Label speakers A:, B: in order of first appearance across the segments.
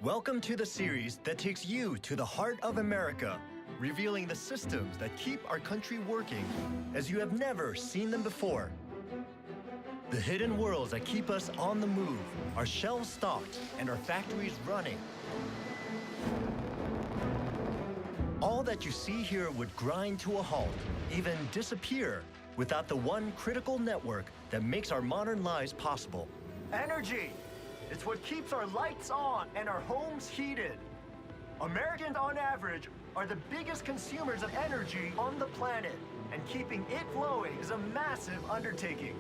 A: Welcome to the series that takes you to the heart of America, revealing the systems that keep our country working as you have never seen them before. The hidden worlds that keep us on the move, our shelves stocked, and our factories running. All that you see here would grind to a halt, even disappear, without the one critical network that makes our modern lives possible. Energy! It's what keeps our lights on and our homes heated. Americans, on average, are the biggest consumers of energy on the planet, and keeping it flowing is a massive undertaking.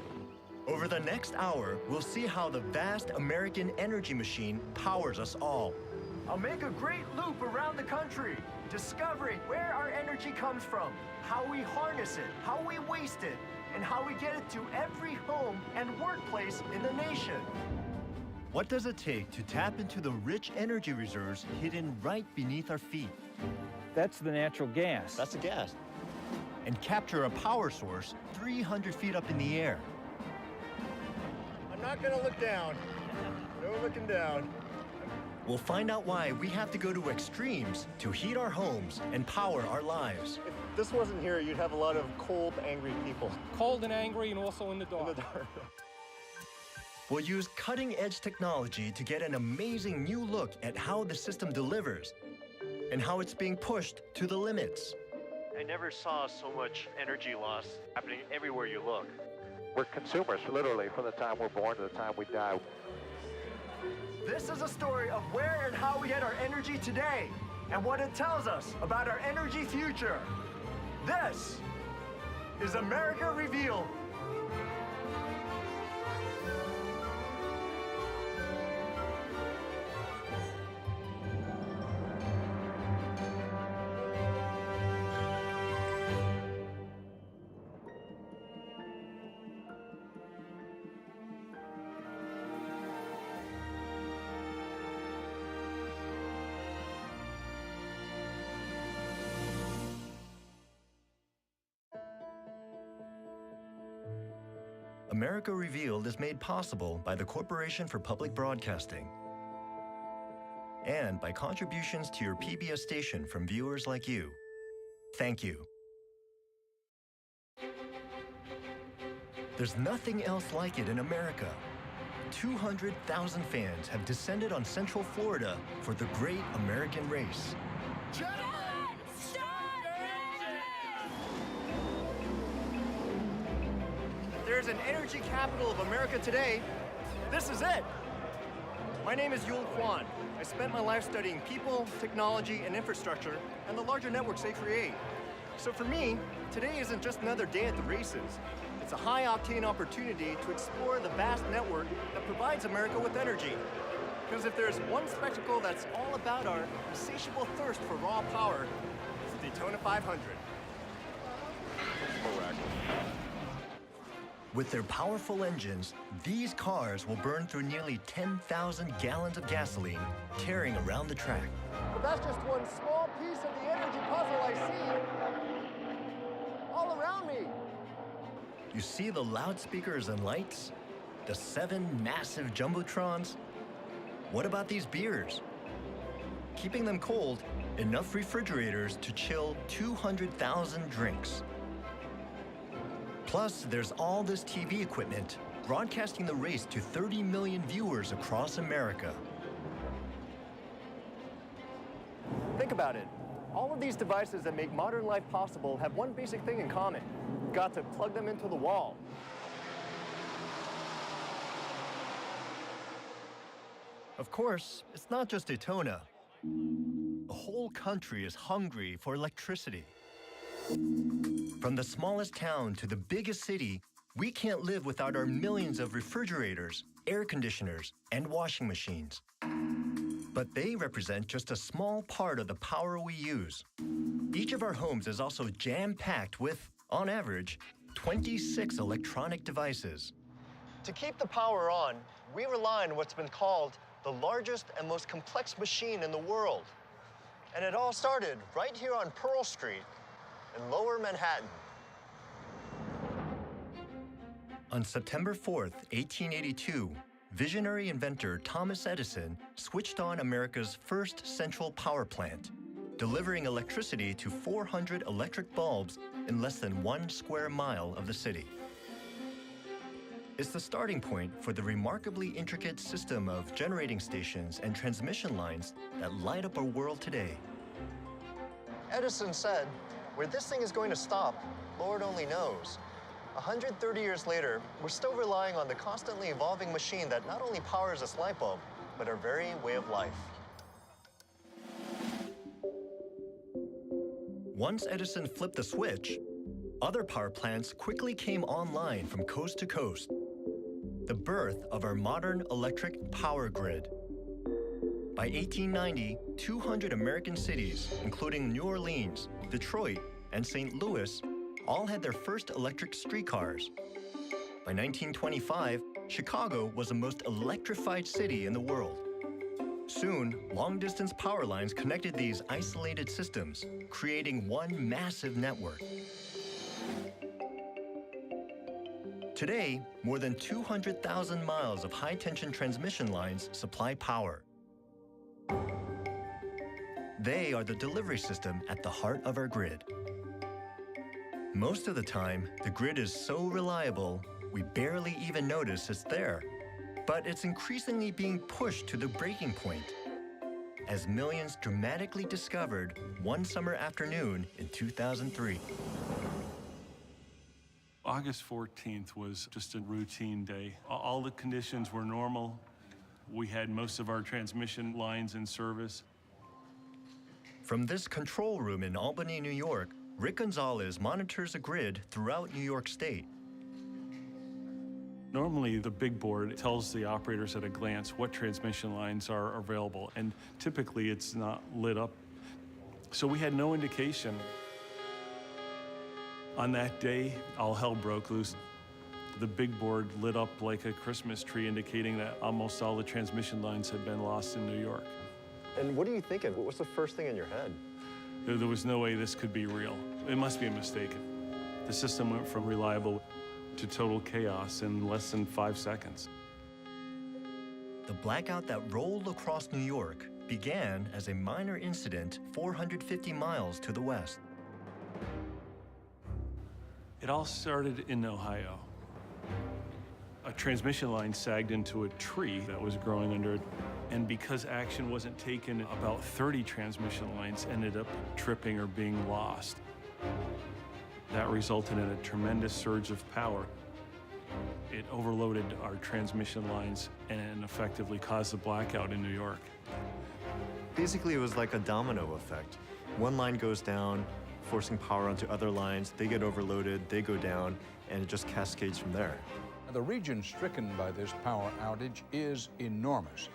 A: Over the next hour, we'll see how the vast American energy machine powers us all. I'll make a great loop around the country, discovering where our energy comes from, how we harness it, how we waste it, and how we get it to every home and workplace in the nation. What does it take to tap into the rich energy reserves hidden right beneath our feet?
B: That's the natural gas.
C: That's the gas.
A: And capture a power source 300 feet up in the air.
C: I'm not gonna look down. No looking down.
A: We'll find out why we have to go to extremes to heat our homes and power our lives.
C: If this wasn't here, you'd have a lot of cold, angry people.
D: Cold and angry and also in the dark.
C: In the dark.
A: We'll use cutting-edge technology to get an amazing new look at how the system delivers and how it's being pushed to the limits.
E: I never saw so much energy loss happening everywhere you look.
F: We're consumers, literally, from the time we're born to the time we die.
A: This is a story of where and how we get our energy today and what it tells us about our energy future. This is America Revealed. America Revealed is made possible by the Corporation for Public Broadcasting and by contributions to your PBS station from viewers like you. Thank you. There's nothing else like it in America. 200,000 fans have descended on Central Florida for the great American race. There's an energy capital of America today. This is it. My name is Yul Kwon. I spent my life studying people, technology, and infrastructure, and the larger networks they create. So for me, today isn't just another day at the races. It's a high-octane opportunity to explore the vast network that provides America with energy. Because if there's one spectacle that's all about our insatiable thirst for raw power, it's the Daytona 500.
C: Correct.
A: With their powerful engines, these cars will burn through nearly 10,000 gallons of gasoline, tearing around the track.
C: But that's just one small piece of the energy puzzle I see all around me.
A: You see the loudspeakers and lights? The 7 massive jumbotrons? What about these beers? Keeping them cold, enough refrigerators to chill 200,000 drinks. Plus, there's all this TV equipment, broadcasting the race to 30 million viewers across America. Think about it. All of these devices that make modern life possible have one basic thing in common. You've got to plug them into the wall. Of course, it's not just Daytona. The whole country is hungry for electricity. From the smallest town to the biggest city, we can't live without our millions of refrigerators, air conditioners, and washing machines. But they represent just a small part of the power we use. Each of our homes is also jam-packed with, on average, 26 electronic devices. To keep the power on, we rely on what's been called the largest and most complex machine in the world. And it all started right here on Pearl Street in Lower Manhattan. On September 4th, 1882, visionary inventor Thomas Edison switched on America's first central power plant, delivering electricity to 400 electric bulbs in less than 1 square mile of the city. It's the starting point for the remarkably intricate system of generating stations and transmission lines that light up our world today. Edison said, "Where this thing is going to stop, Lord only knows." 130 years later, we're still relying on the constantly evolving machine that not only powers this light bulb, but our very way of life. Once Edison flipped the switch, other power plants quickly came online from coast to coast. The birth of our modern electric power grid. By 1890, 200 American cities, including New Orleans, Detroit, and St. Louis, all had their first electric streetcars. By 1925, Chicago was the most electrified city in the world. Soon, long-distance power lines connected these isolated systems, creating one massive network. Today, more than 200,000 miles of high-tension transmission lines supply power. They are the delivery system at the heart of our grid. Most of the time, the grid is so reliable, we barely even notice it's there. But it's increasingly being pushed to the breaking point, as millions dramatically discovered one summer afternoon in 2003.
G: August 14th was just a routine day. All the conditions were normal. We had most of our transmission lines in service.
A: From this control room in Albany, New York, Rick Gonzalez monitors a grid throughout New York State.
G: Normally, the big board tells the operators at a glance what transmission lines are available, and typically it's not lit up. So we had no indication. On that day, all hell broke loose. The big board lit up like a Christmas tree, indicating that almost all the transmission lines had been lost in New York.
C: And what are you thinking? What's the first thing in your head?
G: There was no way this could be real. It must be a mistake. The system went from reliable to total chaos in less than 5 seconds.
A: The blackout that rolled across New York began as a minor incident 450 miles to the west.
G: It all started in Ohio. A transmission line sagged into a tree that was growing under it, and because action wasn't taken, about 30 transmission lines ended up tripping or being lost. That resulted in a tremendous surge of power. It overloaded our transmission lines and effectively caused a blackout in New York.
C: Basically, it was like a domino effect. One line goes down, forcing power onto other lines. They get overloaded, they go down, and it just cascades from there.
H: The region stricken by this power outage is enormous.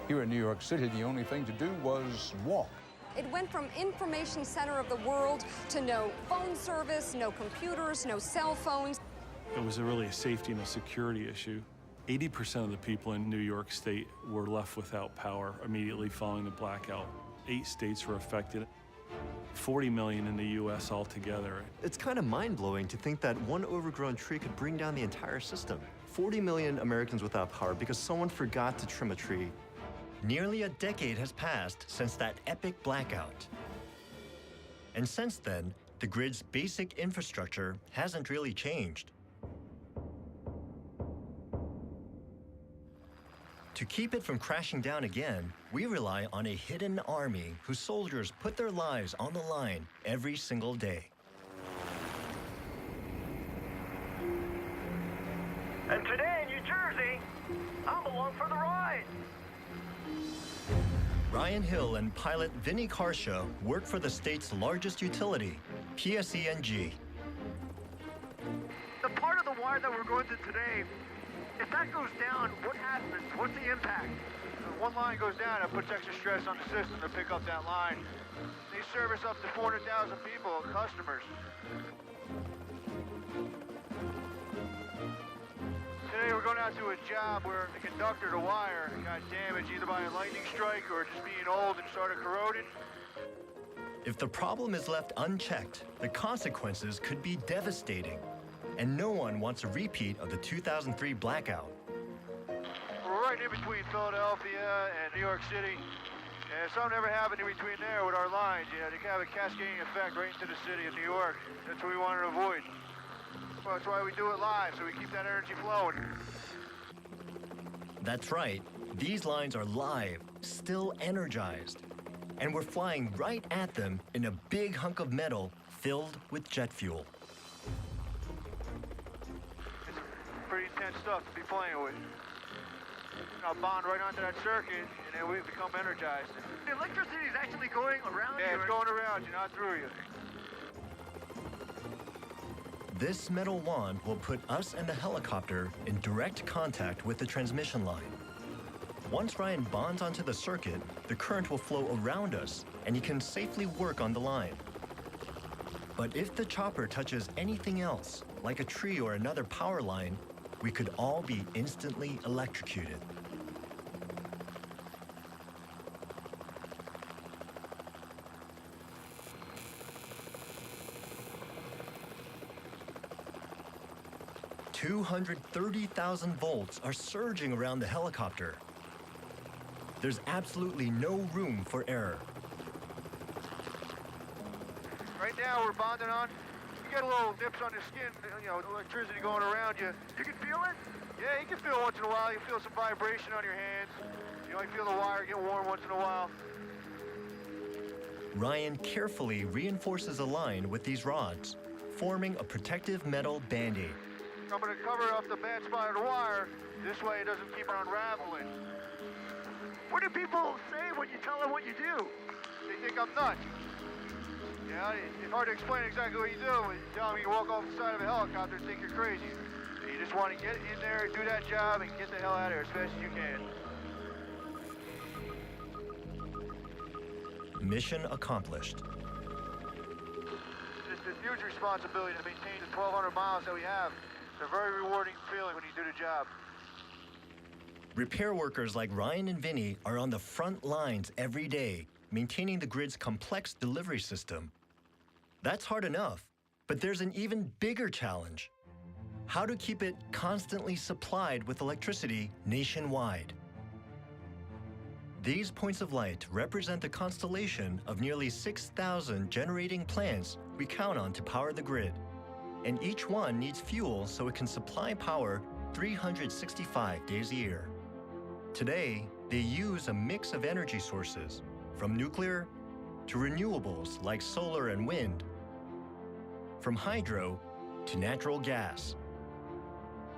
H: Here in New York City, the only thing to do was walk.
I: It went from information center of the world to no phone service, no computers, no cell phones.
G: It was really a safety and a security issue. 80% of the people in New York State were left without power immediately following the blackout. 8 states were affected. 40 million in the U.S. altogether.
C: It's kind of mind-blowing to think that one overgrown tree could bring down the entire system. 40 million Americans without power because someone forgot to trim a tree.
A: Nearly a decade has passed since that epic blackout. And since then, the grid's basic infrastructure hasn't really changed. To keep it from crashing down again, we rely on a hidden army whose soldiers put their lives on the line every single day.
J: And today in New Jersey, I'm along for the ride.
A: Ryan Hill and pilot Vinny Karsha work for the state's largest utility, PSENG.
J: The part of the wire that we're going to today, if that goes down, what happens? What's the impact?
F: If one line goes down, it puts extra stress on the system to pick up that line. They service up to 400,000 people, customers. Today we're going out to a job where the conductor, the wire, got damaged either by a lightning strike or just being old and started corroding.
A: If the problem is left unchecked, the consequences could be devastating. And no one wants a repeat of the 2003 blackout.
F: right in between Philadelphia and New York City. And something ever happened in between there with our lines, they can have a cascading effect right into the city of New York. That's what we wanted to avoid. Well, that's why we do it live, so we keep that energy flowing.
A: That's right. These lines are live, still energized. And we're flying right at them in a big hunk of metal filled with jet fuel.
F: It's pretty intense stuff to be playing with. I'll bond right onto that circuit, and then we become energized.
J: The electricity is actually going around you.
F: Yeah, it's going around you, not through you.
A: This metal wand will put us and the helicopter in direct contact with the transmission line. Once Ryan bonds onto the circuit, the current will flow around us, and he can safely work on the line. But if the chopper touches anything else, like a tree or another power line, we could all be instantly electrocuted. $230,000 volts are surging around the helicopter. There's absolutely no room for error.
F: Right now, we're bonding on. You get a little nips on the skin, electricity going around you.
J: You can feel it?
F: Yeah, you can feel it once in a while. You feel some vibration on your hands. You feel the wire get warm once in a while.
A: Ryan carefully reinforces a line with these rods, forming a protective metal band-aid.
F: I'm going to cover up the bad spot of the wire. This way it doesn't keep on unraveling.
J: What do people say when you tell them what you do?
F: They think I'm nuts. It's hard to explain exactly what you do. When you tell them you walk off the side of a helicopter and think you're crazy. You just want to get in there, do that job, and get the hell out of here as fast as you can.
A: Mission accomplished.
F: It's a huge responsibility to maintain the 1,200 miles that we have. It's a very rewarding feeling when you do the job.
A: Repair workers like Ryan and Vinny are on the front lines every day, maintaining the grid's complex delivery system. That's hard enough, but there's an even bigger challenge: how to keep it constantly supplied with electricity nationwide. These points of light represent the constellation of nearly 6,000 generating plants we count on to power the grid. And each one needs fuel so it can supply power 365 days a year. Today, they use a mix of energy sources, from nuclear to renewables like solar and wind, from hydro to natural gas.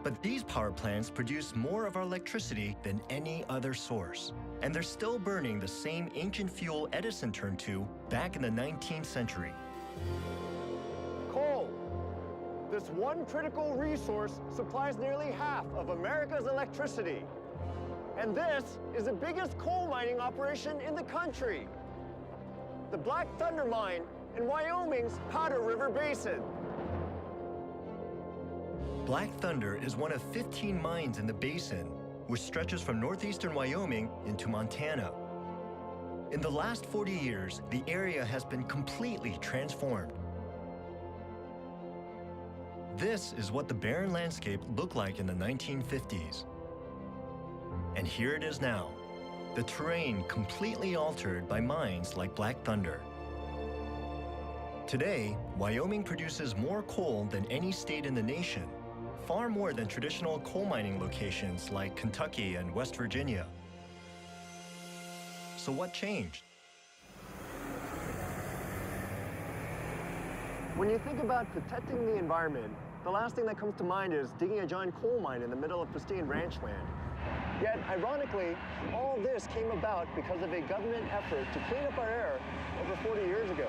A: But these power plants produce more of our electricity than any other source, and they're still burning the same ancient fuel Edison turned to back in the 19th century.
K: Coal. This one critical resource supplies nearly half of America's electricity. And this is the biggest coal mining operation in the country. The Black Thunder Mine in Wyoming's Powder River Basin.
A: Black Thunder is one of 15 mines in the basin, which stretches from northeastern Wyoming into Montana. In the last 40 years, the area has been completely transformed. This is what the barren landscape looked like in the 1950s. And here it is now, the terrain completely altered by mines like Black Thunder. Today, Wyoming produces more coal than any state in the nation, far more than traditional coal mining locations like Kentucky and West Virginia. So what changed?
K: When you think about protecting the environment, the last thing that comes to mind is digging a giant coal mine in the middle of pristine ranch land. Yet, ironically, all this came about because of a government effort to clean up our air over 40 years ago.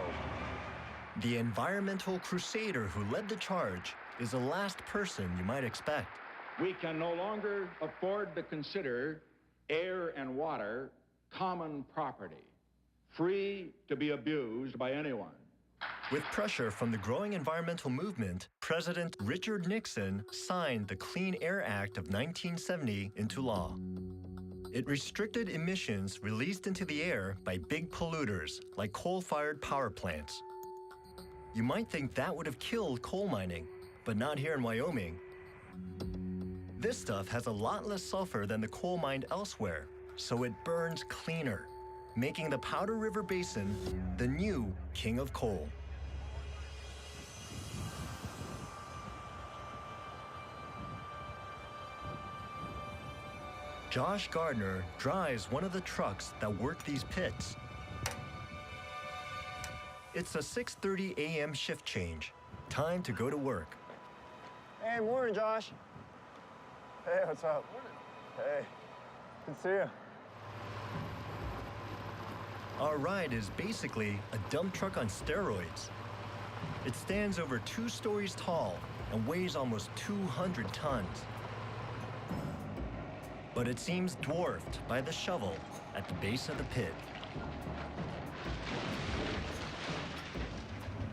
A: The environmental crusader who led the charge is the last person you might expect.
L: We can no longer afford to consider air and water common property, free to be abused by anyone.
A: With pressure from the growing environmental movement, President Richard Nixon signed the Clean Air Act of 1970 into law. It restricted emissions released into the air by big polluters like coal-fired power plants. You might think that would have killed coal mining, but not here in Wyoming. This stuff has a lot less sulfur than the coal mined elsewhere, so it burns cleaner, making the Powder River Basin the new king of coal. Josh Gardner drives one of the trucks that work these pits. It's a 6:30 a.m. shift change. Time to go to work.
K: Hey, morning, Josh. Hey, what's up? Morning. Hey, good to see you.
A: Our ride is basically a dump truck on steroids. It stands over 2 stories tall and weighs almost 200 tons. But it seems dwarfed by the shovel at the base of the pit.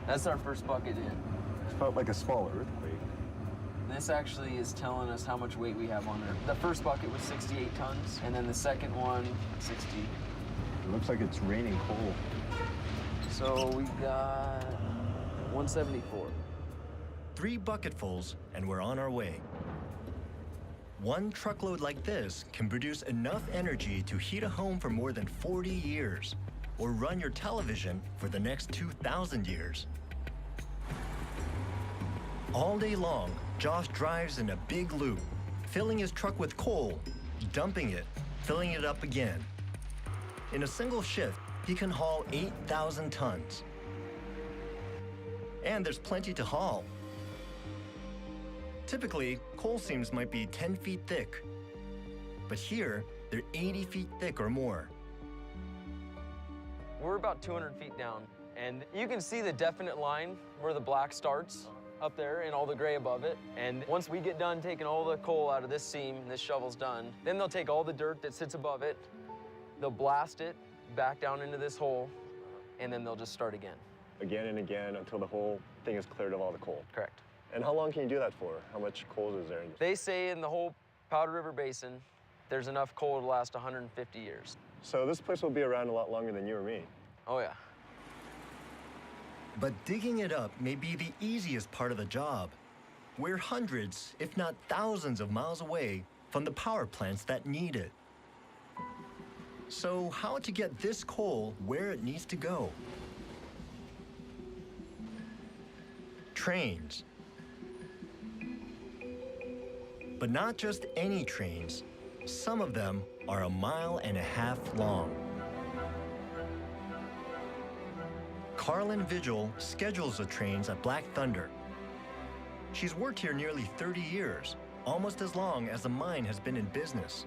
M: That's our first bucket in.
K: It felt like a small earthquake.
M: This actually is telling us how much weight we have on there. The first bucket was 68 tons, and then the second one, 60.
K: It looks like it's raining coal.
M: So we got 174.
A: 3 bucketfuls, and we're on our way. One truckload like this can produce enough energy to heat a home for more than 40 years, or run your television for the next 2,000 years. All day long, Josh drives in a big loop, filling his truck with coal, dumping it, filling it up again. In a single shift, he can haul 8,000 tons. And there's plenty to haul. Typically, coal seams might be 10 feet thick, but here, they're 80 feet thick or more.
M: We're about 200 feet down, and you can see the definite line where the black starts up there and all the gray above it. And once we get done taking all the coal out of this seam, and this shovel's done, then they'll take all the dirt that sits above it, they'll blast it back down into this hole, and then they'll just start again.
K: Again and again until the whole thing is cleared of all the coal.
M: Correct.
K: And how long can you do that for? How much coal is there?
M: They say in the whole Powder River Basin, there's enough coal to last 150 years.
K: So this place will be around a lot longer than you or me.
M: Oh, yeah.
A: But digging it up may be the easiest part of the job. We're hundreds, if not thousands of miles away from the power plants that need it. So how to get this coal where it needs to go? Trains. But not just any trains. Some of them are 1.5 miles long. Carlin Vigil schedules the trains at Black Thunder. She's worked here nearly 30 years, almost as long as the mine has been in business.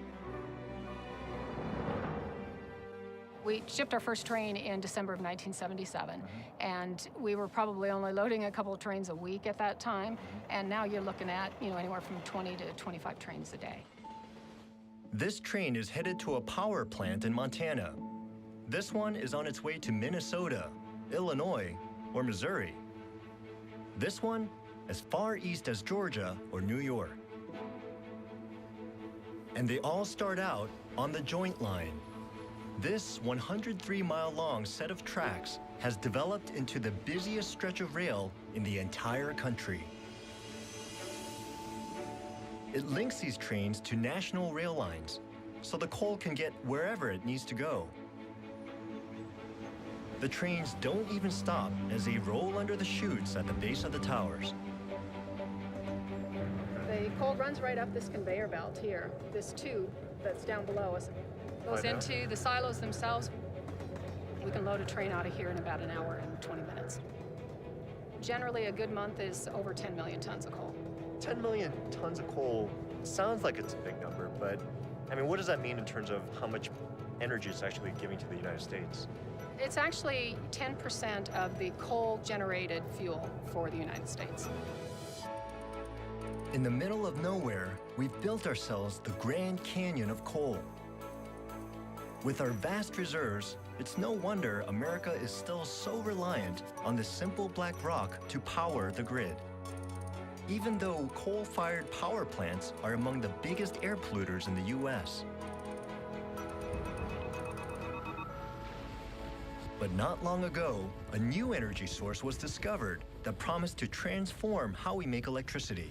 N: We shipped our first train in December of 1977, and we were probably only loading a couple of trains a week at that time, and now you're looking at, anywhere from 20 to 25 trains a day.
A: This train is headed to a power plant in Montana. This one is on its way to Minnesota, Illinois, or Missouri. This one as far east as Georgia or New York. And they all start out on the Joint Line. This 103-mile-long set of tracks has developed into the busiest stretch of rail in the entire country. It links these trains to national rail lines, so the coal can get wherever it needs to go. The trains don't even stop as they roll under the chutes at the base of the towers.
N: The coal runs right up this conveyor belt here, this tube that's down below us. Goes into the silos themselves. We can load a train out of here in about an hour and 20 minutes. Generally, a good month is over 10 million tons of coal.
C: 10 million tons of coal sounds like it's a big number, but what does that mean in terms of how much energy it's actually giving to the United States?
N: It's actually 10% of the coal-generated fuel for the United States.
A: In the middle of nowhere, we've built ourselves the Grand Canyon of coal. With our vast reserves, it's no wonder America is still so reliant on the simple black rock to power the grid. Even though coal-fired power plants are among the biggest air polluters in the U.S. But not long ago, a new energy source was discovered that promised to transform how we make electricity.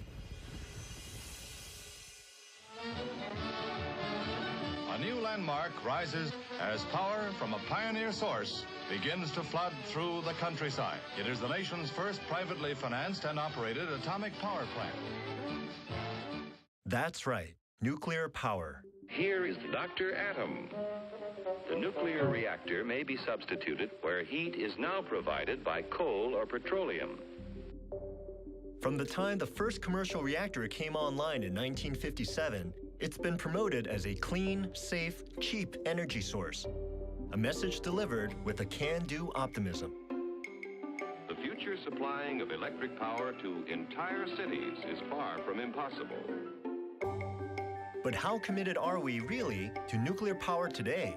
O: new landmark rises as power from a pioneer source begins to flood through the countryside. It is the nation's first privately financed and operated atomic power plant.
A: That's right, nuclear power.
P: Here is Dr. Atom. The nuclear reactor may be substituted where heat is now provided by coal or petroleum.
A: From the time the first commercial reactor came online in 1957, it's been promoted as a clean, safe, cheap energy source. A message delivered with a can-do optimism.
P: The future supplying of electric power to entire cities is far from impossible.
A: But how committed are we really to nuclear power today?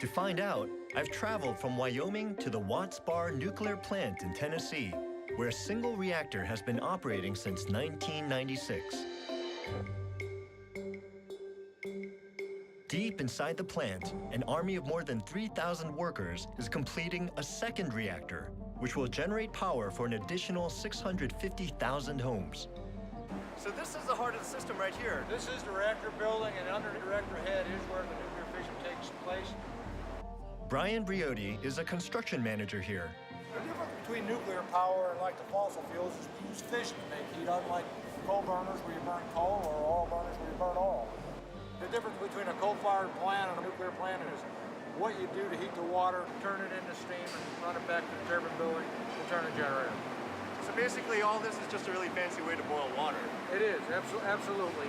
A: To find out, I've traveled from Wyoming to the Watts Bar nuclear plant in Tennessee, where a single reactor has been operating since 1996. Deep inside the plant, an army of more than 3,000 workers is completing a second reactor, which will generate power for an additional 650,000 homes. So this is the heart of the system right here.
Q: This is the reactor building, and under the reactor head is where the nuclear fission takes place.
A: Brian Briotti is a construction manager here.
Q: The difference between nuclear power and like the fossil fuels is we use fission to make heat, unlike coal burners where you burn coal or oil burners where you burn oil. The difference between a coal-fired plant and a nuclear plant is what you do to heat the water, turn it into steam, and run it back to the turbine building to turn a generator.
C: So basically all this is just a really fancy way to boil water.
Q: It is, absolutely.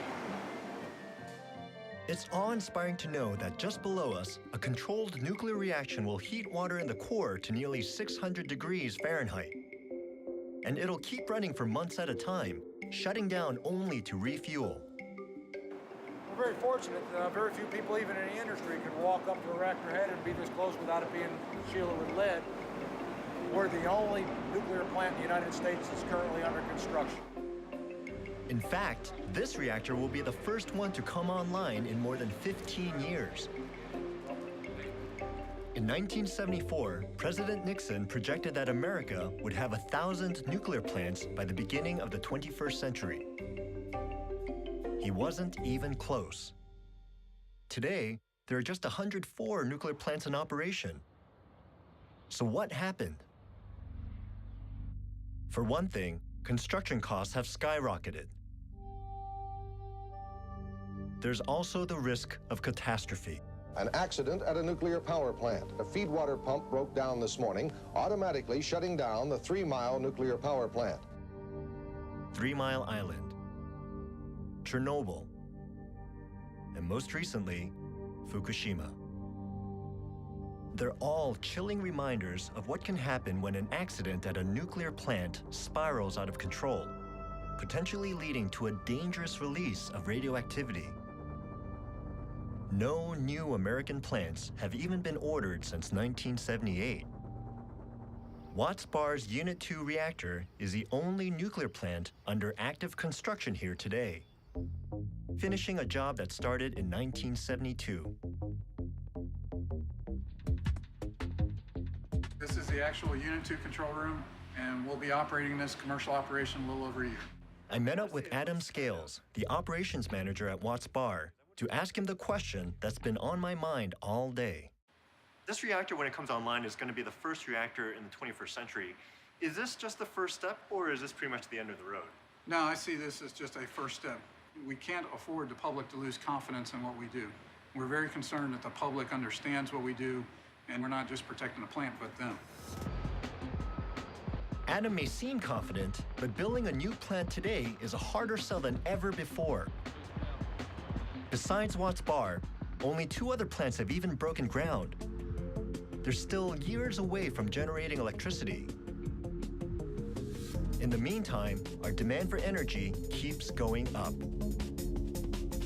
A: It's awe-inspiring to know that just below us, a controlled nuclear reaction will heat water in the core to nearly 600 degrees Fahrenheit. And it'll keep running for months at a time, shutting down only to refuel.
Q: We're very fortunate that very few people, even in the industry, can walk up to a reactor head and be this close without it being shielded with lead. We're the only nuclear plant in the United States that's currently under construction.
A: In fact, this reactor will be the first one to come online in more than 15 years. In 1974, President Nixon projected that America would have 1,000 nuclear plants by the beginning of the 21st century. He wasn't even close. Today, there are just 104 nuclear plants in operation. So what happened? For one thing, construction costs have skyrocketed. There's also the risk of catastrophe.
R: An accident at a nuclear power plant. A feed water pump broke down this morning, automatically shutting down the 3 Mile nuclear power plant.
A: 3 Mile Island, Chernobyl, and most recently, Fukushima. They're all chilling reminders of what can happen when an accident at a nuclear plant spirals out of control, potentially leading to a dangerous release of radioactivity. No new American plants have even been ordered since 1978. Watts Bar's Unit 2 reactor is the only nuclear plant under active construction here today, finishing a job that started in 1972.
S: This is the actual Unit 2 control room, and we'll be operating this commercial operation a little over a year.
A: I met up with Adam Scales, the operations manager at Watts Bar, to ask him the question that's been on my mind all day.
C: This reactor, when it comes online, is going to be the first reactor in the 21st century. Is this just the first step, or is this pretty much the end of the road?
S: No, I see this as just a first step. We can't afford the public to lose confidence in what we do. We're very concerned that the public understands what we do, and we're not just protecting the plant, but them.
A: Adam may seem confident, but building a new plant today is a harder sell than ever before. Besides Watts Bar, only 2 other plants have even broken ground. They're still years away from generating electricity. In the meantime, our demand for energy keeps going up.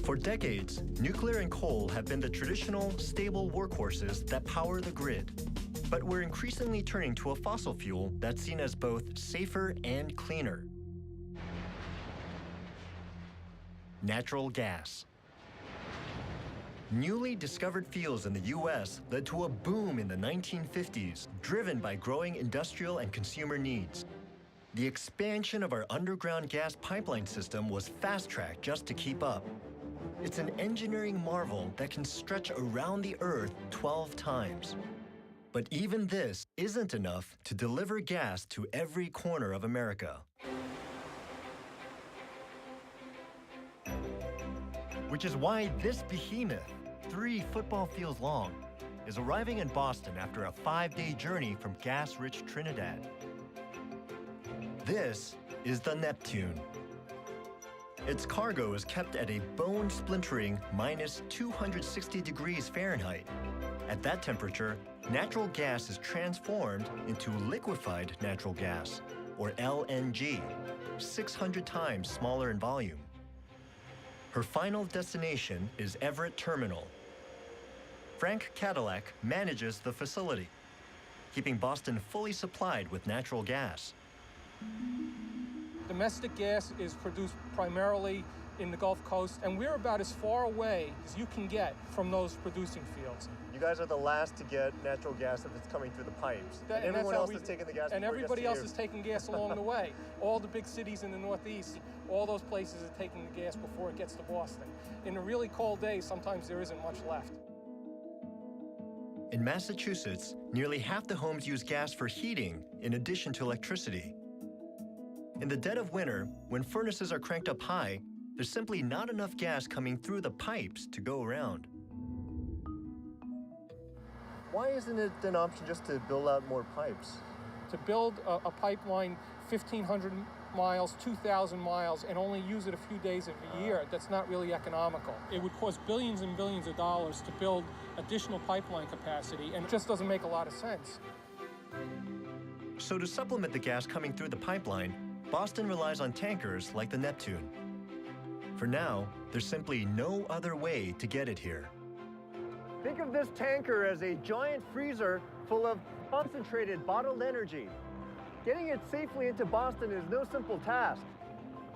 A: For decades, nuclear and coal have been the traditional, stable workhorses that power the grid. But we're increasingly turning to a fossil fuel that's seen as both safer and cleaner. Natural gas. Newly discovered fields in the U.S. led to a boom in the 1950s, driven by growing industrial and consumer needs. The expansion of our underground gas pipeline system was fast-tracked just to keep up. It's an engineering marvel that can stretch around the Earth 12 times. But even this isn't enough to deliver gas to every corner of America. Which is why this behemoth, 3 football fields long, is arriving in Boston after a 5-day journey from gas-rich Trinidad. This is the Neptune. Its cargo is kept at a bone-splintering minus 260 degrees Fahrenheit. At that temperature, natural gas is transformed into liquefied natural gas, or LNG, 600 times smaller in volume. Her final destination is Everett Terminal. Frank Cadillac manages the facility, keeping Boston fully supplied with natural gas.
D: Domestic gas is produced primarily in the Gulf Coast, and we're about as far away as you can get from those producing fields.
C: You guys are the last to get natural gas if it's coming through the pipes.
D: And
C: everyone else is taking the gas.
D: And everybody else is taking gas along the way. All the big cities in the Northeast, all those places are taking the gas before it gets to Boston. In the really cold days, sometimes there isn't much left.
A: In Massachusetts, nearly half the homes use gas for heating in addition to electricity. In the dead of winter, when furnaces are cranked up high, there's simply not enough gas coming through the pipes to go around.
C: Why isn't it an option just to build out more pipes?
D: To build a pipeline 1,500 miles, 2,000 miles, and only use it a few days of the year, that's not really economical. It would cost billions and billions of dollars to build additional pipeline capacity, and it just doesn't make a lot of sense.
A: So to supplement the gas coming through the pipeline, Boston relies on tankers like the Neptune. For now, there's simply no other way to get it here.
K: Think of this tanker as a giant freezer full of concentrated bottled energy. Getting it safely into Boston is no simple task.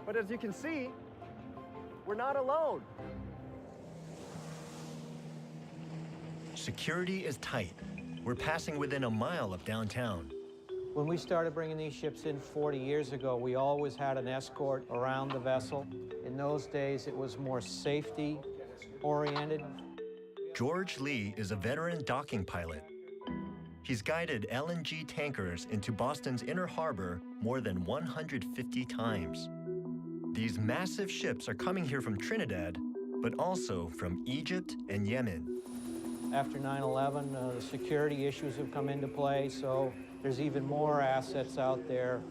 K: But as you can see, we're not alone.
A: Security is tight. We're passing within a mile of downtown.
B: When we started bringing these ships in 40 years ago, we always had an escort around the vessel. In those days, it was more safety-oriented.
A: George Lee is a veteran docking pilot. He's guided LNG tankers into Boston's inner harbor more than 150 times. These massive ships are coming here from Trinidad, but also from Egypt and Yemen.
B: After 9/11, the security issues have come into play, so there's even more assets out there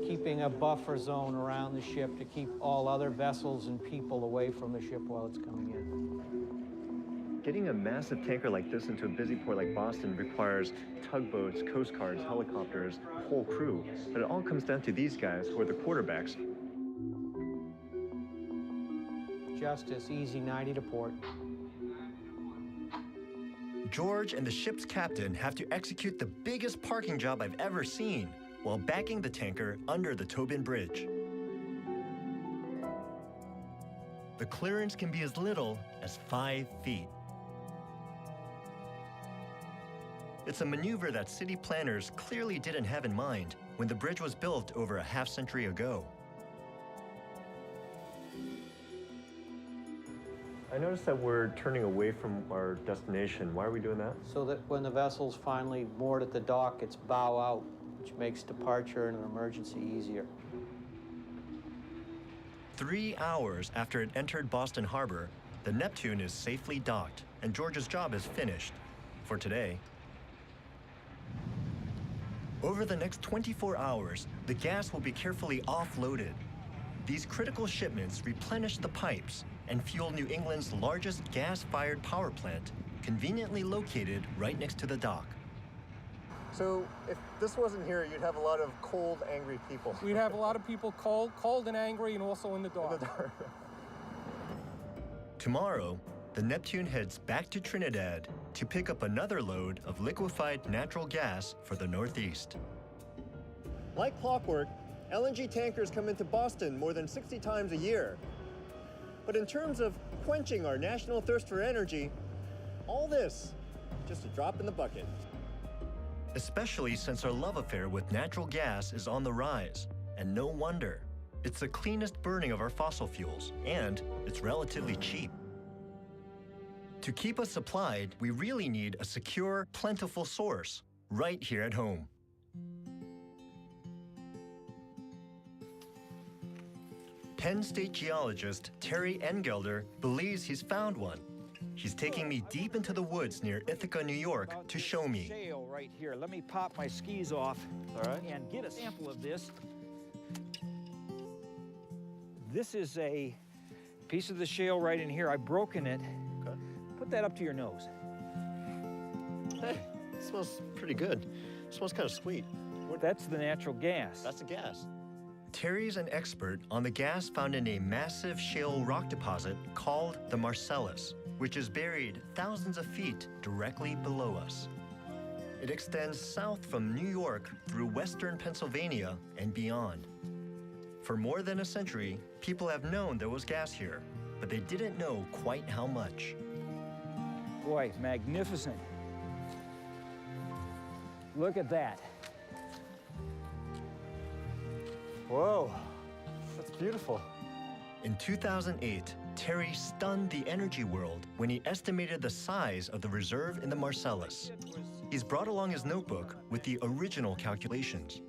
B: keeping a buffer zone around the ship to keep all other vessels and people away from the ship while it's coming in.
C: Getting a massive tanker like this into a busy port like Boston requires tugboats, coast guards, helicopters, a whole crew. But it all comes down to these guys who are the quarterbacks.
B: Justice, easy 90 to port.
A: George and the ship's captain have to execute the biggest parking job I've ever seen while backing the tanker under the Tobin Bridge. The clearance can be as little as 5 feet. It's a maneuver that city planners clearly didn't have in mind when the bridge was built over a half-century ago.
C: I noticed that we're turning away from our destination. Why are we doing that?
B: So that when the vessel's finally moored at the dock, it's bow out, which makes departure and an emergency easier.
A: 3 hours after it entered Boston Harbor, the Neptune is safely docked, and George's job is finished for today. Over the next 24 hours, the gas will be carefully offloaded. These critical shipments replenish the pipes and fuel New England's largest gas-fired power plant, conveniently located right next to the dock.
C: So if this wasn't here, you'd have a lot of cold, angry people.
D: We'd have a lot of people cold and angry, and also in the dark.
A: Tomorrow, the Neptune heads back to Trinidad to pick up another load of liquefied natural gas for the Northeast.
K: Like clockwork, LNG tankers come into Boston more than 60 times a year. But in terms of quenching our national thirst for energy, all this, just a drop in the bucket.
A: Especially since our love affair with natural gas is on the rise, and no wonder. It's the cleanest burning of our fossil fuels, and it's relatively cheap. To keep us supplied, we really need a secure, plentiful source right here at home. Penn State geologist Terry Engelder believes he's found one. He's taking me deep into the woods near Ithaca, New York, to show me.
T: Shale right here. Let me pop my skis off and get a sample of this. This is a piece of the shale right in here. I've broken it.
C: Okay.
T: Put that up to your nose.
C: Hey, it smells pretty good. It smells kind of sweet.
T: That's the natural gas.
C: That's the gas.
A: Terry's an expert on the gas found in a massive shale rock deposit called the Marcellus, which is buried thousands of feet directly below us. It extends south from New York through western Pennsylvania and beyond. For more than a century, people have known there was gas here, but they didn't know quite how much.
T: Boy, magnificent. Look at that.
C: Whoa, that's beautiful.
A: In 2008, Terry stunned the energy world when he estimated the size of the reserve in the Marcellus. He's brought along his notebook with the original calculations.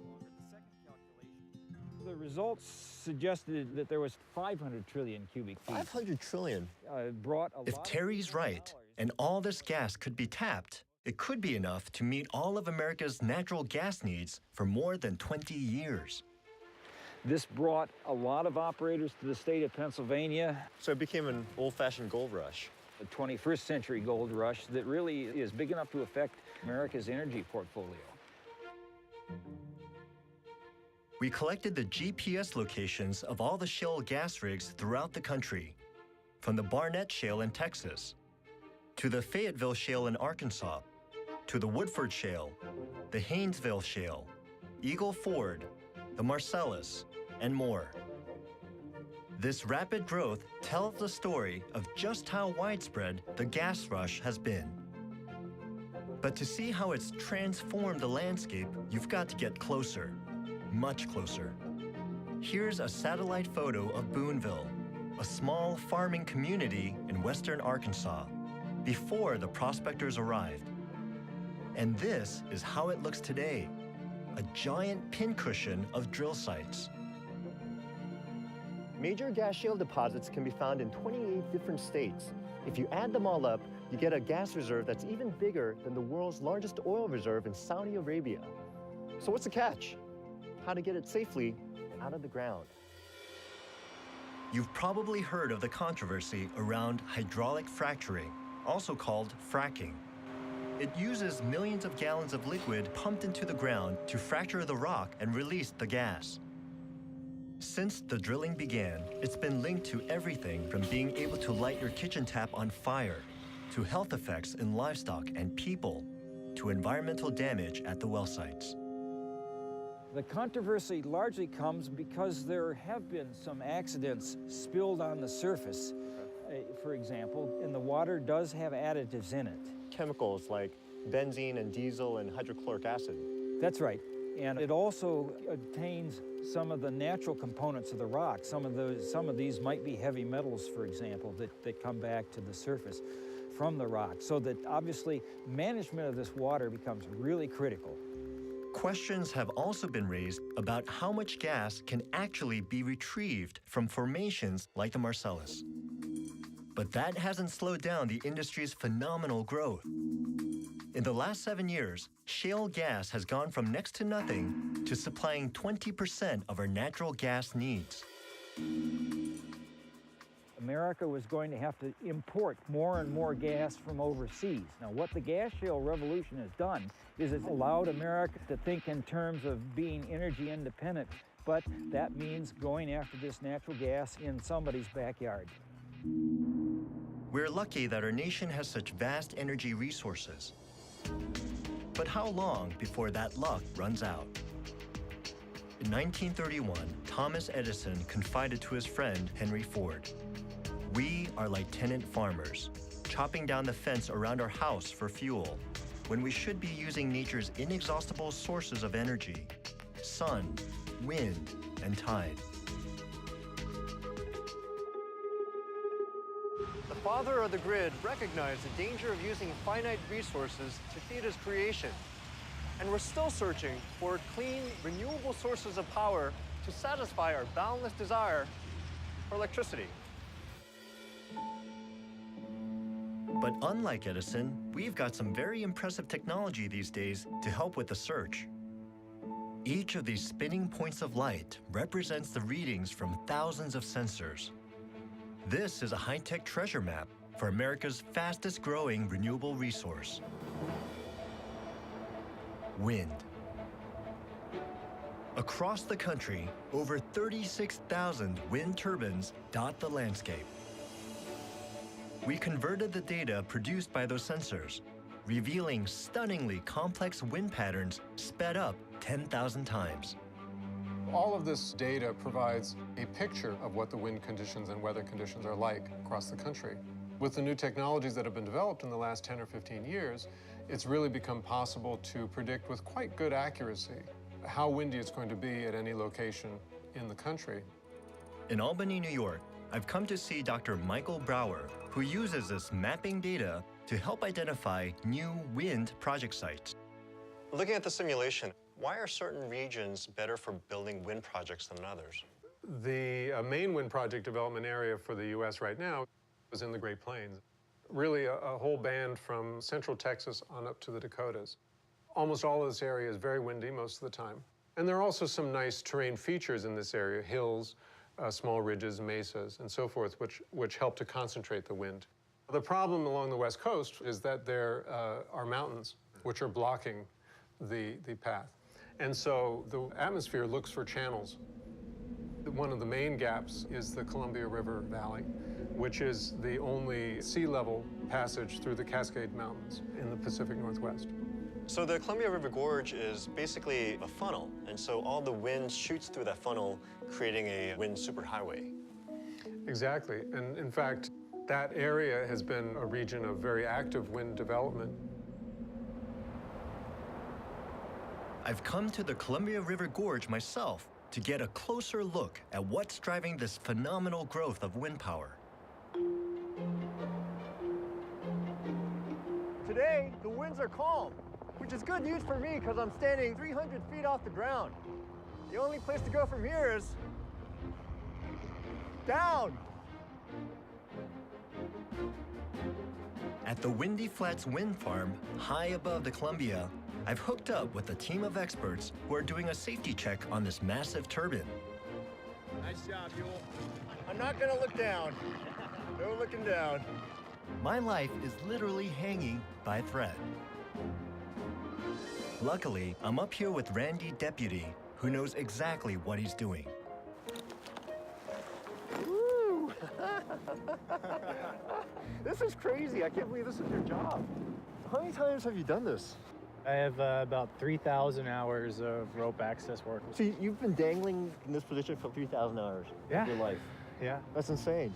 T: The results suggested that there was 500 trillion cubic feet.
C: 500 trillion?
A: If Terry's right, and all this gas could be tapped, it could be enough to meet all of America's natural gas needs for more than 20 years.
T: This brought a lot of operators to the state of Pennsylvania.
C: So it became an old-fashioned gold rush.
T: A 21st century gold rush that really is big enough to affect America's energy portfolio.
A: We collected the GPS locations of all the shale gas rigs throughout the country, from the Barnett Shale in Texas, to the Fayetteville Shale in Arkansas, to the Woodford Shale, the Haynesville Shale, Eagle Ford, the Marcellus, and more. This rapid growth tells the story of just how widespread the gas rush has been. But to see how it's transformed the landscape, you've got to get closer, much closer. Here's a satellite photo of Boonville, a small farming community in western Arkansas, before the prospectors arrived. And this is how it looks today, a giant pincushion of drill sites.
C: Major gas shale deposits can be found in 28 different states. If you add them all up, you get a gas reserve that's even bigger than the world's largest oil reserve in Saudi Arabia. So what's the catch? How to get it safely out of the ground.
A: You've probably heard of the controversy around hydraulic fracturing, also called fracking. It uses millions of gallons of liquid pumped into the ground to fracture the rock and release the gas. Since the drilling began, it's been linked to everything from being able to light your kitchen tap on fire, to health effects in livestock and people, to environmental damage at the well sites.
T: The controversy largely comes because there have been some accidents spilled on the surface. For example, and the water does have additives in it.
C: Chemicals like benzene and diesel and hydrochloric acid.
T: That's right. And it also obtains some of the natural components of the rock. Some of these might be heavy metals, for example, that come back to the surface from the rock. So that obviously management of this water becomes really critical.
A: Questions have also been raised about how much gas can actually be retrieved from formations like the Marcellus. But that hasn't slowed down the industry's phenomenal growth. In the last 7 years, shale gas has gone from next to nothing to supplying 20% of our natural gas needs.
T: America was going to have to import more and more gas from overseas. Now, what the gas shale revolution has done is it's allowed America to think in terms of being energy independent, but that means going after this natural gas in somebody's backyard.
A: We're lucky that our nation has such vast energy resources. But how long before that luck runs out? In 1931, Thomas Edison confided to his friend Henry Ford, "We are like tenant farmers, chopping down the fence around our house for fuel, when we should be using nature's inexhaustible sources of energy, sun, wind, and tide."
C: The
K: father of the grid recognized the danger of using finite resources to feed his creation. And we're still searching for clean, renewable sources of power to satisfy our boundless desire for electricity.
A: But unlike Edison, we've got some very impressive technology these days to help with the search. Each of these spinning points of light represents the readings from thousands of sensors. This is a high-tech treasure map for America's fastest-growing renewable resource: wind. Across the country, over 36,000 wind turbines dot the landscape. We converted the data produced by those sensors, revealing stunningly complex wind patterns sped up 10,000 times.
U: All of this data provides a picture of what the wind conditions and weather conditions are like across the country. With the new technologies that have been developed in the last 10 or 15 years, it's really become possible to predict with quite good accuracy how windy it's going to be at any location in the country.
A: In Albany, New York, I've come to see Dr. Michael Brower, who uses this mapping data to help identify new wind project sites.
C: Looking at the simulation, why are certain regions better for building wind projects than others?
U: The main wind project development area for the U.S. right now is in the Great Plains. Really a whole band from central Texas on up to the Dakotas. Almost all of this area is very windy most of the time. And there are also some nice terrain features in this area, hills, small ridges, mesas, and so forth, which help to concentrate the wind. The problem along the West Coast is that there are mountains which are blocking the path. And so the atmosphere looks for channels. One of the main gaps is the Columbia River Valley, which is the only sea level passage through the Cascade Mountains in the Pacific Northwest.
C: So the Columbia River Gorge is basically a funnel, and so all the wind shoots through that funnel, creating a wind superhighway.
U: Exactly, and in fact, that area has been a region of very active wind development.
A: I've come to the Columbia River Gorge myself to get a closer look at what's driving this phenomenal growth of wind power.
K: Today, the winds are calm, which is good news for me because I'm standing 300 feet off the ground. The only place to go from here is down.
A: At the Windy Flats Wind Farm, high above the Columbia, I've hooked up with a team of experts who are doing a safety check on this massive turbine.
K: Nice job, Yule. I'm not gonna look down. No looking down.
A: My life is literally hanging by a thread. Luckily, I'm up here with Randy Deputy, who knows exactly what he's doing.
K: Woo! This is crazy. I can't believe this is your job. How many times have you done this?
V: I have about 3,000 hours of rope access work.
K: So you've been dangling in this position for 3,000 hours of your life?
V: Yeah.
K: That's insane.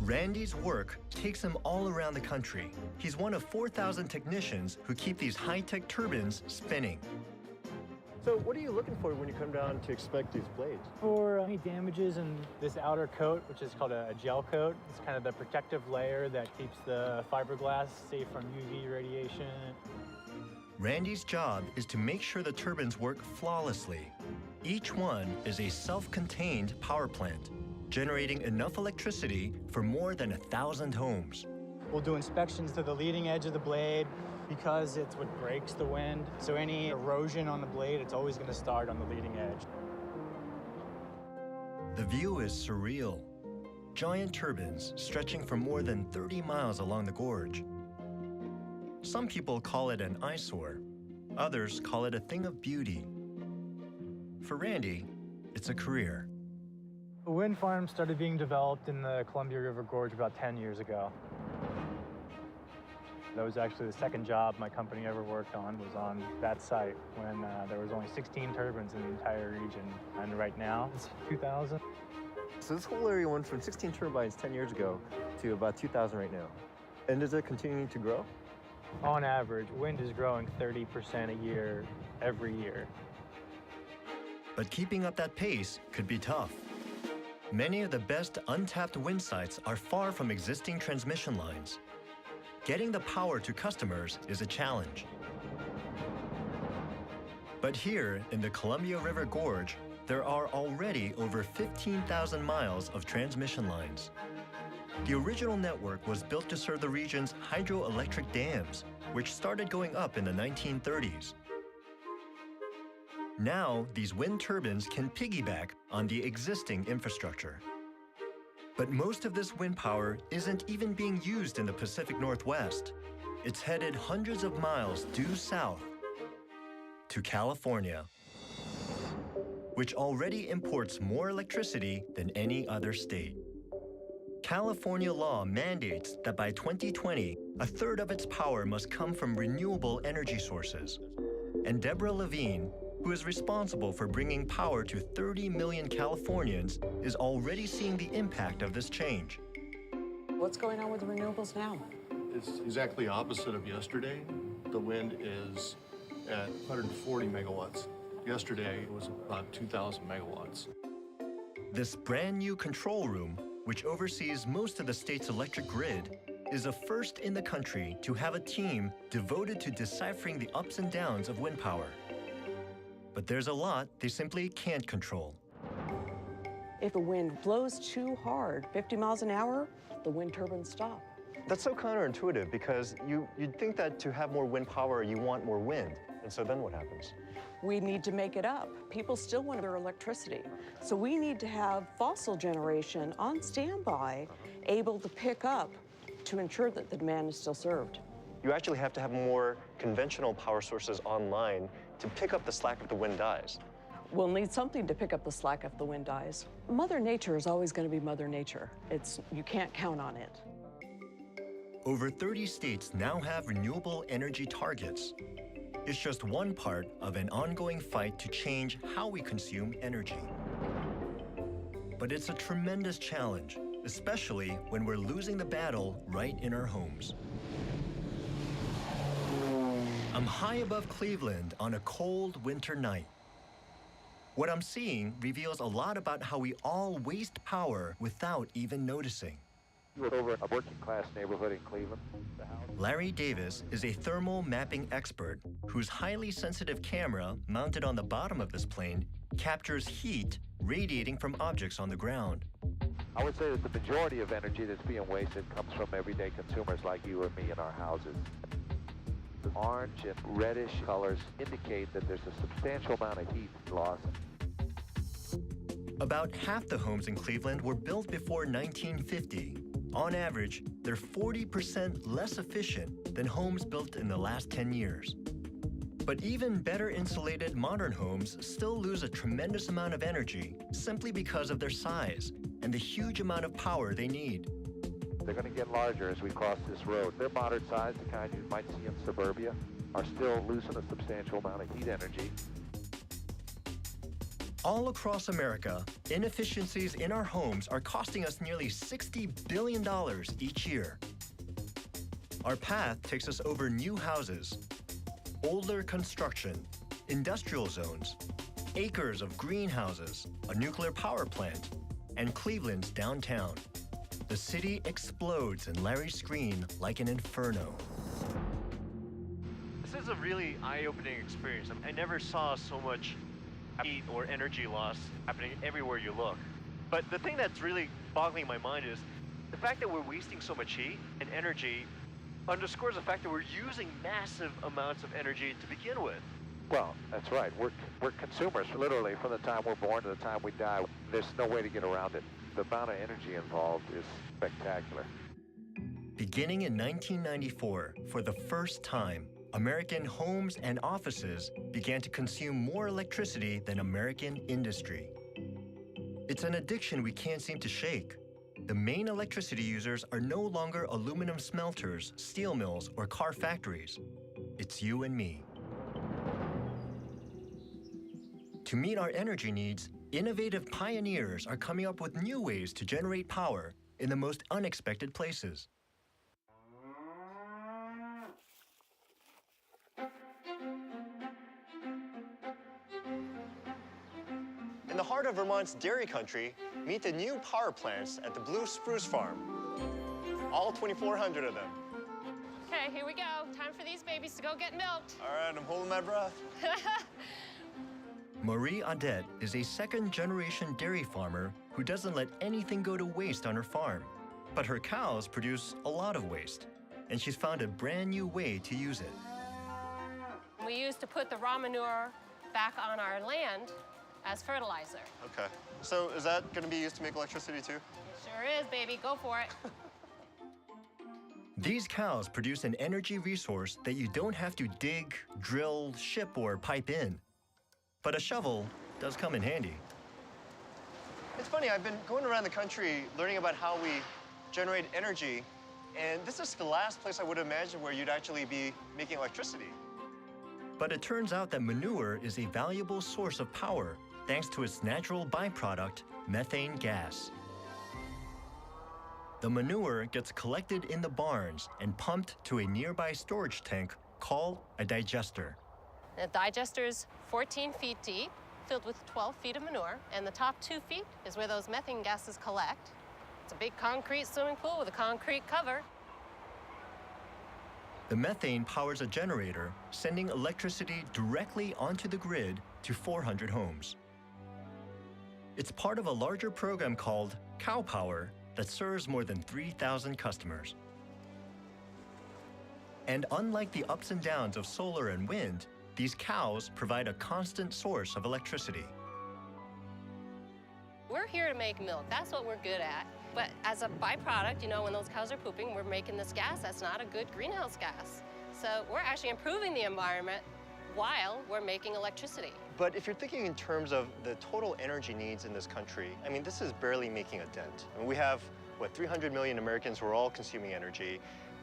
A: Randy's work takes him all around the country. He's one of 4,000 technicians who keep these high-tech turbines spinning.
K: So what are you looking for when you come down to inspect these blades?
V: For any damages in this outer coat, which is called a gel coat, it's kind of the protective layer that keeps the fiberglass safe from UV radiation.
A: Randy's job is to make sure the turbines work flawlessly. Each one is a self-contained power plant, generating enough electricity for more than 1,000 homes.
V: We'll do inspections to the leading edge of the blade because it's what breaks the wind. So any erosion on the blade, it's always going to start on the leading edge.
A: The view is surreal. Giant turbines stretching for more than 30 miles along the gorge. Some people call it an eyesore. Others call it a thing of beauty. For Randy, it's a career.
V: The wind farm started being developed in the Columbia River Gorge about 10 years ago. That was actually the second job my company ever worked on, was on that site when there was only 16 turbines in the entire region. And right now, it's 2,000.
K: So this whole area went from 16 turbines 10 years ago to about 2,000 right now. And is it continuing to grow?
V: On average, wind is growing 30% a year, every year.
A: But keeping up that pace could be tough. Many of the best untapped wind sites are far from existing transmission lines. Getting the power to customers is a challenge. But here in the Columbia River Gorge, there are already over 15,000 miles of transmission lines. The original network was built to serve the region's hydroelectric dams, which started going up in the 1930s. Now, these wind turbines can piggyback on the existing infrastructure. But most of this wind power isn't even being used in the Pacific Northwest. It's headed hundreds of miles due south to California, which already imports more electricity than any other state. California law mandates that by 2020, a third of its power must come from renewable energy sources. And Deborah Levine, who is responsible for bringing power to 30 million Californians, is already seeing the impact of this change.
E: What's going on with the renewables now?
H: It's exactly opposite of yesterday. The wind is at 140 megawatts. Yesterday, it was about 2,000 megawatts.
A: This brand new control room, which oversees most of the state's electric grid, is a first in the country to have a team devoted to deciphering the ups and downs of wind power. But there's a lot they simply can't control.
E: If the wind blows too hard, 50 miles an hour, the wind turbines stop.
C: That's so counterintuitive because you'd think that to have more wind power, you want more wind. And so then what happens?
E: We need to make it up. People still want their electricity. So we need to have fossil generation on standby, able to pick up to ensure that the demand is still served.
C: You actually have to have more conventional power sources online to pick up the slack if the wind dies.
E: We'll need something to pick up the slack if the wind dies. Mother Nature is always going to be Mother Nature. You can't count on it.
A: Over 30 states now have renewable energy targets. It's just one part of an ongoing fight to change how we consume energy. But it's a tremendous challenge, especially when we're losing the battle right in our homes. I'm high above Cleveland on a cold winter night. What I'm seeing reveals a lot about how we all waste power without even noticing.
W: You were over a working-class neighborhood in Cleveland.
A: Larry Davis is a thermal mapping expert whose highly sensitive camera mounted on the bottom of this plane captures heat radiating from objects on the ground.
W: I would say that the majority of energy that's being wasted comes from everyday consumers like you or me in our houses. The orange and reddish colors indicate that there's a substantial amount of heat loss.
A: About half the homes in Cleveland were built before 1950. On average, they're 40% less efficient than homes built in the last 10 years. But even better insulated modern homes still lose a tremendous amount of energy simply because of their size and the huge amount of power they need.
W: They're going to get larger as we cross this road. They're moderate size, the kind you might see in suburbia, are still losing a substantial amount of heat energy.
A: All across America, inefficiencies in our homes are costing us nearly $60 billion each year. Our path takes us over new houses, older construction, industrial zones, acres of greenhouses, a nuclear power plant, and Cleveland's downtown. The city explodes in Larry's screen like an inferno.
C: This is a really eye-opening experience. I never saw so much heat or energy loss happening everywhere you look. But the thing that's really boggling my mind is the fact that we're wasting so much heat and energy underscores the fact that we're using massive amounts of energy to begin with.
W: Well, that's right. We're consumers, literally, from the time we're born to the time we die. There's no way to get around it. The amount of energy involved is spectacular.
A: Beginning in 1994, for the first time, American homes and offices began to consume more electricity than American industry. It's an addiction we can't seem to shake. The main electricity users are no longer aluminum smelters, steel mills, or car factories. It's you and me. To meet our energy needs, innovative pioneers are coming up with new ways to generate power in the most unexpected places.
C: In the heart heart of Vermont's dairy country, meet the new power plants at the Blue Spruce Farm. All 2,400 of them.
G: Okay, here we go. Time for these babies to go get milked.
C: All right, I'm holding my breath.
A: Marie Audette is a second-generation dairy farmer who doesn't let anything go to waste on her farm. But her cows produce a lot of waste, and she's found a brand new way to use it.
G: We used to put the raw manure back on our land as fertilizer.
C: Okay. So is that going to be used to make electricity too?
G: Sure is, baby. Go for it.
A: These cows produce an energy resource that you don't have to dig, drill, ship, or pipe in. But a shovel does come in handy.
C: It's funny, I've been going around the country learning about how we generate energy, and this is the last place I would imagine where you'd actually be making electricity.
A: But it turns out that manure is a valuable source of power thanks to its natural byproduct, methane gas. The manure gets collected in the barns and pumped to a nearby storage tank called a digester.
G: The digester's 14 feet deep, filled with 12 feet of manure, and the top 2 feet is where those methane gases collect. It's a big concrete swimming pool with a concrete cover.
A: The methane powers a generator, sending electricity directly onto the grid to 400 homes. It's part of a larger program called Cow Power that serves more than 3,000 customers. And unlike the ups and downs of solar and wind, these cows provide a constant source of electricity.
G: We're here to make milk. That's what we're good at. But as a byproduct, you know, when those cows are pooping, we're making this gas that's not a good greenhouse gas. So we're actually improving the environment while we're making electricity.
C: But if you're thinking in terms of the total energy needs in this country, I mean, this is barely making a dent. I mean, we have, what, 300 million Americans who are all consuming energy.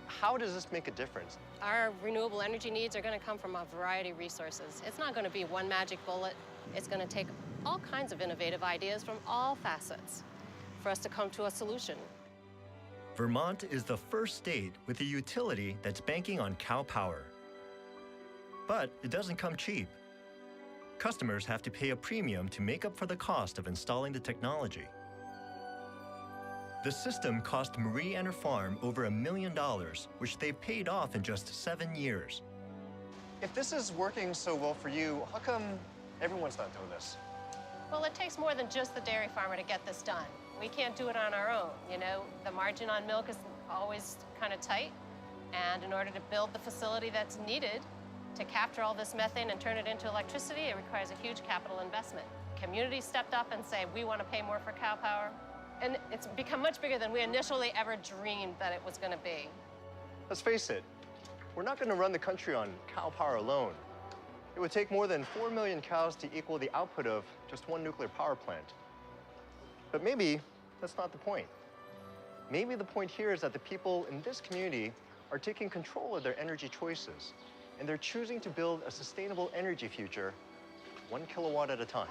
C: How does this make a difference?
G: Our renewable energy needs are going to come from a variety of resources. It's not going to be one magic bullet. It's going to take all kinds of innovative ideas from all facets for us to come to a solution.
A: Vermont is the first state with a utility that's banking on cow power. But it doesn't come cheap. Customers have to pay a premium to make up for the cost of installing the technology. The system cost Marie and her farm over $1 million, which they've paid off in just 7 years.
C: If this is working so well for you, how come everyone's not doing this?
G: Well, it takes more than just the dairy farmer to get this done. We can't do it on our own. You know, the margin on milk is always kind of tight. And in order to build the facility that's needed to capture all this methane and turn it into electricity, it requires a huge capital investment. Communities stepped up and say, we want to pay more for cow power. And it's become much bigger than we initially ever dreamed that it was going to be.
C: Let's face it, we're not going to run the country on cow power alone. It would take more than 4 million cows to equal the output of just one nuclear power plant. But maybe that's not the point. Maybe the point here is that the people in this community are taking control of their energy choices, and they're choosing to build a sustainable energy future 1 kilowatt at a time.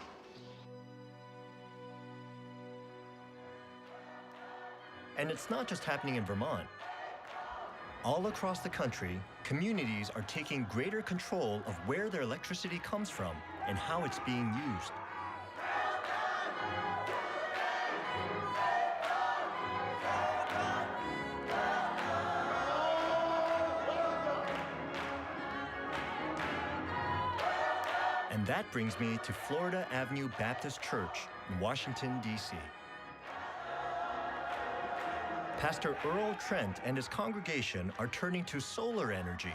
A: And it's not just happening in Vermont. All across the country, communities are taking greater control of where their electricity comes from and how it's being used. And that brings me to Florida Avenue Baptist Church in Washington, D.C. Pastor Earl Trent and his congregation are turning to solar energy.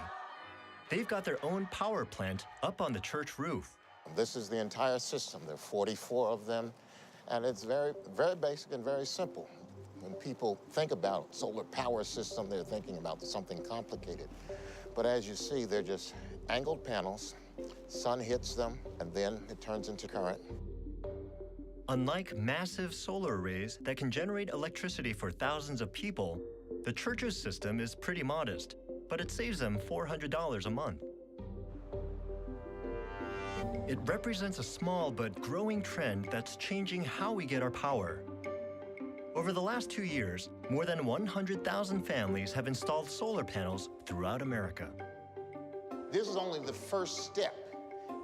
A: They've got their own power plant up on the church roof.
I: This is the entire system. There are 44 of them, and it's very, very basic and very simple. When people think about solar power system, they're thinking about something complicated. But as you see, they're just angled panels. Sun hits them, and then it turns into current.
A: Unlike massive solar arrays that can generate electricity for thousands of people, the church's system is pretty modest, but it saves them $400 a month. It represents a small but growing trend that's changing how we get our power. Over the last 2 years, more than 100,000 families have installed solar panels throughout America.
I: This is only the first step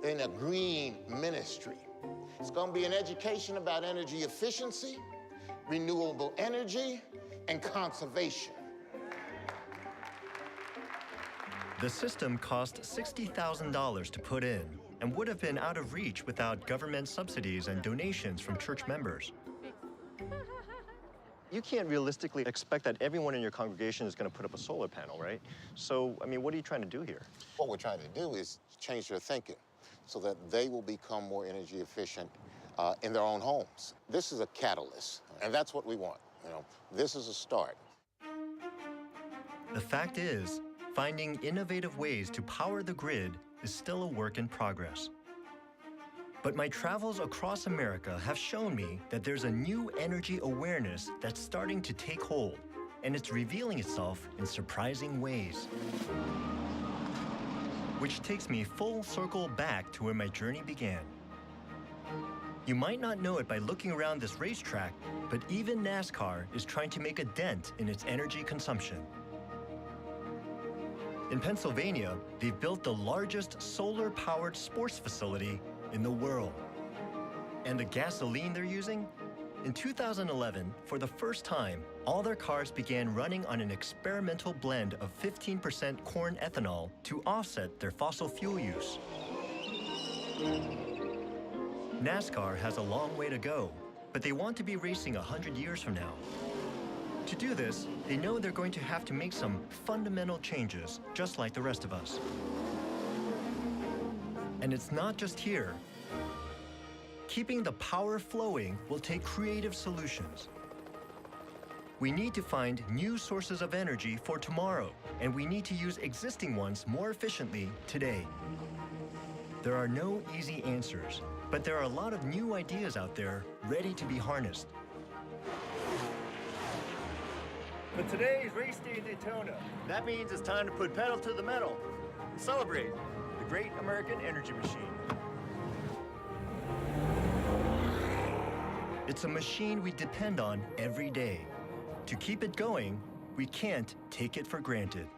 I: in a green ministry. It's going to be an education about energy efficiency, renewable energy, and conservation.
A: The system cost $60,000 to put in and would have been out of reach without government subsidies and donations from church members.
C: You can't realistically expect that everyone in your congregation is going to put up a solar panel, right? So, I mean, what are you trying to do here?
I: What we're trying to do is change their thinking so that they will become more energy efficient in their own homes. This is a catalyst, and that's what we want. You know, this is a start.
A: The fact is, finding innovative ways to power the grid is still a work in progress. But my travels across America have shown me that there's a new energy awareness that's starting to take hold, and it's revealing itself in surprising ways. Which takes me full circle back to where my journey began. You might not know it by looking around this racetrack, but even NASCAR is trying to make a dent in its energy consumption. In Pennsylvania, they've built the largest solar-powered sports facility in the world. And the gasoline they're using? In 2011, for the first time, all their cars began running on an experimental blend of 15% corn ethanol to offset their fossil fuel use. NASCAR has a long way to go, but they want to be racing 100 years from now. To do this, they know they're going to have to make some fundamental changes, just like the rest of us. And it's not just here. Keeping the power flowing will take creative solutions. We need to find new sources of energy for tomorrow, and we need to use existing ones more efficiently today. There are no easy answers, but there are a lot of new ideas out there ready to be harnessed.
K: But today is race day in Daytona. That means it's time to put pedal to the metal and celebrate the great American energy machine.
A: It's a machine we depend on every day. To keep it going, we can't take it for granted.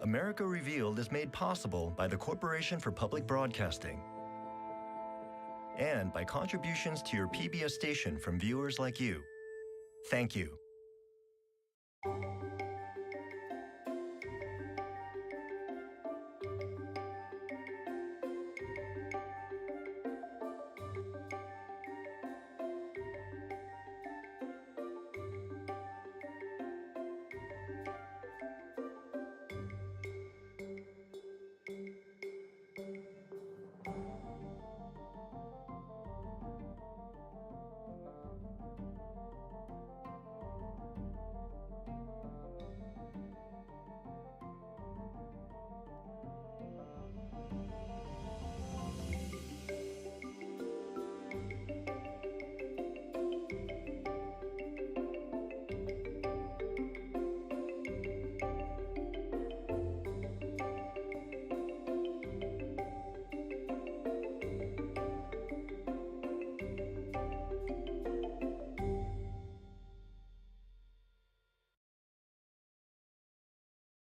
A: America Revealed is made possible by the Corporation for Public Broadcasting and by contributions to your PBS station from viewers like you. Thank you.